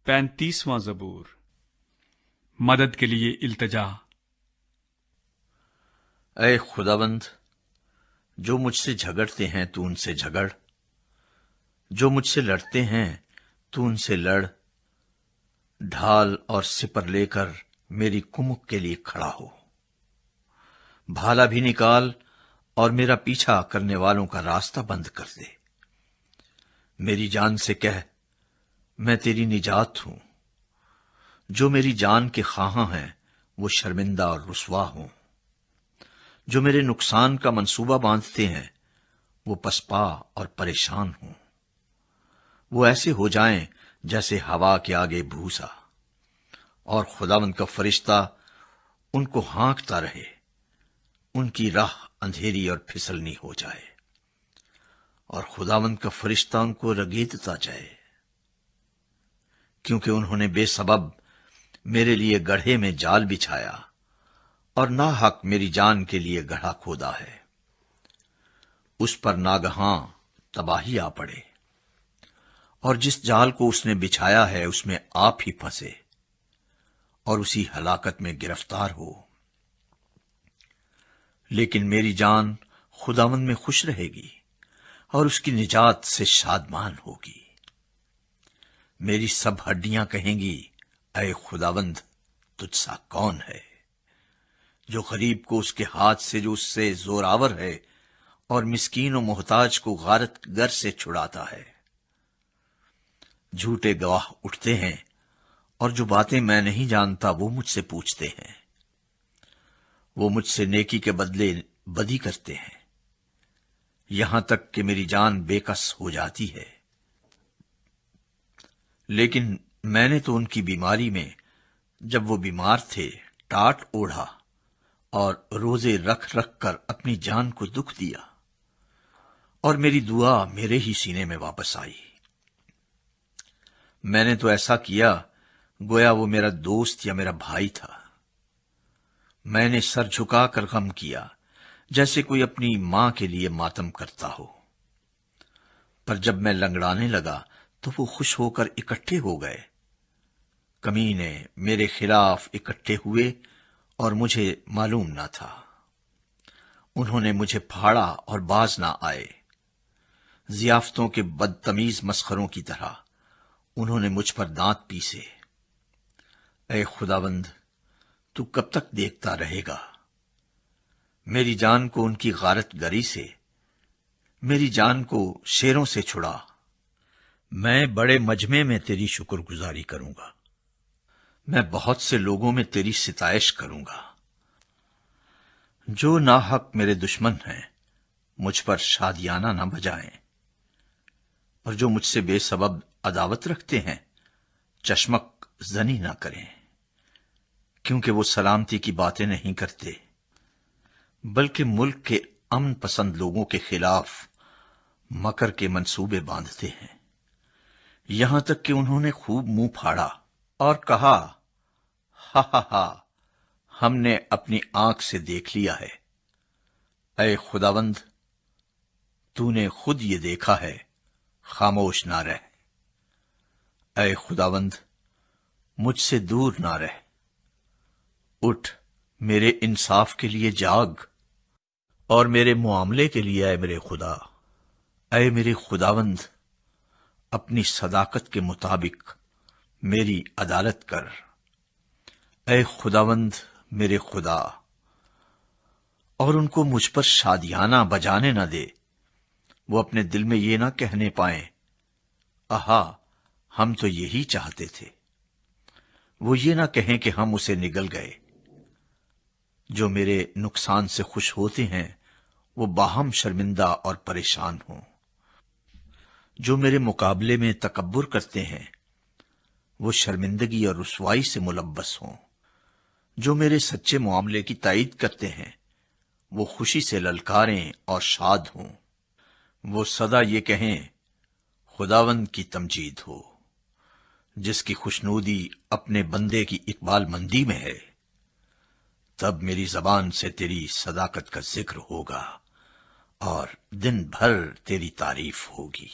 35واں زبور۔ مدد کے لیے التجا۔ اے خداوند، جو مجھ سے جھگڑتے ہیں تو ان سے جھگڑ، جو مجھ سے لڑتے ہیں تو ان سے لڑ، ڈھال اور سپر لے کر میری کمک کے لیے کھڑا ہو، بھالا بھی نکال اور میرا پیچھا کرنے والوں کا راستہ بند کر دے۔ میری جان سے کہہ، میں تیری نجات ہوں۔ جو میری جان کے خواہاں ہیں وہ شرمندہ اور رسوا ہوں، جو میرے نقصان کا منصوبہ باندھتے ہیں وہ پسپا اور پریشان ہوں۔ وہ ایسے ہو جائیں جیسے ہوا کے آگے بھوسا، اور خداوند کا فرشتہ ان کو ہانکتا رہے، ان کی راہ اندھیری اور پھسلنی ہو جائے، اور خداوند کا فرشتہ ان کو رگیدتا جائے، کیونکہ انہوں نے بے سبب میرے لیے گڑھے میں جال بچھایا اور ناحق میری جان کے لیے گڑھا کھودا ہے۔ اس پر ناگہاں تباہی آ پڑے، اور جس جال کو اس نے بچھایا ہے اس میں آپ ہی پھنسے اور اسی ہلاکت میں گرفتار ہو۔ لیکن میری جان خداوند میں خوش رہے گی اور اس کی نجات سے شادمان ہوگی۔ میری سب ہڈیاں کہیں گی، اے خداوند، تجھ سا کون ہے؟ جو غریب کو اس کے ہاتھ سے جو اس سے زوراور ہے، اور مسکین و محتاج کو غارت گر سے چھڑاتا ہے۔ جھوٹے گواہ اٹھتے ہیں، اور جو باتیں میں نہیں جانتا وہ مجھ سے پوچھتے ہیں۔ وہ مجھ سے نیکی کے بدلے بدی کرتے ہیں، یہاں تک کہ میری جان بے کس ہو جاتی ہے۔ لیکن میں نے تو ان کی بیماری میں، جب وہ بیمار تھے، ٹاٹ اوڑھا اور روزے رکھ رکھ کر اپنی جان کو دکھ دیا، اور میری دعا میرے ہی سینے میں واپس آئی۔ میں نے تو ایسا کیا گویا وہ میرا دوست یا میرا بھائی تھا۔ میں نے سر جھکا کر غم کیا، جیسے کوئی اپنی ماں کے لیے ماتم کرتا ہو۔ پر جب میں لنگڑانے لگا تو وہ خوش ہو کر اکٹھے ہو گئے۔ کمینے میرے خلاف اکٹھے ہوئے اور مجھے معلوم نہ تھا۔ انہوں نے مجھے پھاڑا اور باز نہ آئے۔ ضیافتوں کے بدتمیز مسخروں کی طرح انہوں نے مجھ پر دانت پیسے۔ اے خداوند، تو کب تک دیکھتا رہے گا؟ میری جان کو ان کی غارت گری سے، میری جان کو شیروں سے چھڑا۔ میں بڑے مجمع میں تیری شکر گزاری کروں گا، میں بہت سے لوگوں میں تیری ستائش کروں گا۔ جو ناحق میرے دشمن ہیں مجھ پر شادیانہ نہ بجائیں، اور جو مجھ سے بے سبب عداوت رکھتے ہیں چشمک زنی نہ کریں، کیونکہ وہ سلامتی کی باتیں نہیں کرتے، بلکہ ملک کے امن پسند لوگوں کے خلاف مکر کے منصوبے باندھتے ہیں۔ یہاں تک کہ انہوں نے خوب منہ پھاڑا اور کہا، ہا ہا ہا، ہم نے اپنی آنکھ سے دیکھ لیا ہے۔ اے خداوند، تو نے خود یہ دیکھا ہے، خاموش نہ رہ۔ اے خداوند، مجھ سے دور نہ رہ۔ اٹھ، میرے انصاف کے لیے جاگ، اور میرے معاملے کے لیے، اے میرے خدا۔ اے میرے خداوند، اپنی صداقت کے مطابق میری عدالت کر۔ اے خداوند میرے خدا، اور ان کو مجھ پر شادیانہ بجانے نہ دے۔ وہ اپنے دل میں یہ نہ کہنے پائیں، آہا، ہم تو یہی چاہتے تھے۔ وہ یہ نہ کہیں کہ ہم اسے نگل گئے۔ جو میرے نقصان سے خوش ہوتے ہیں وہ باہم شرمندہ اور پریشان ہوں۔ جو میرے مقابلے میں تکبر کرتے ہیں وہ شرمندگی اور رسوائی سے ملبس ہوں۔ جو میرے سچے معاملے کی تائید کرتے ہیں وہ خوشی سے للکاریں اور شاد ہوں۔ وہ سدا یہ کہیں، خداوند کی تمجید ہو۔ جس کی خوشنودی اپنے بندے کی اقبال مندی میں ہے، تب میری زبان سے تیری صداقت کا ذکر ہوگا اور دن بھر تیری تعریف ہوگی۔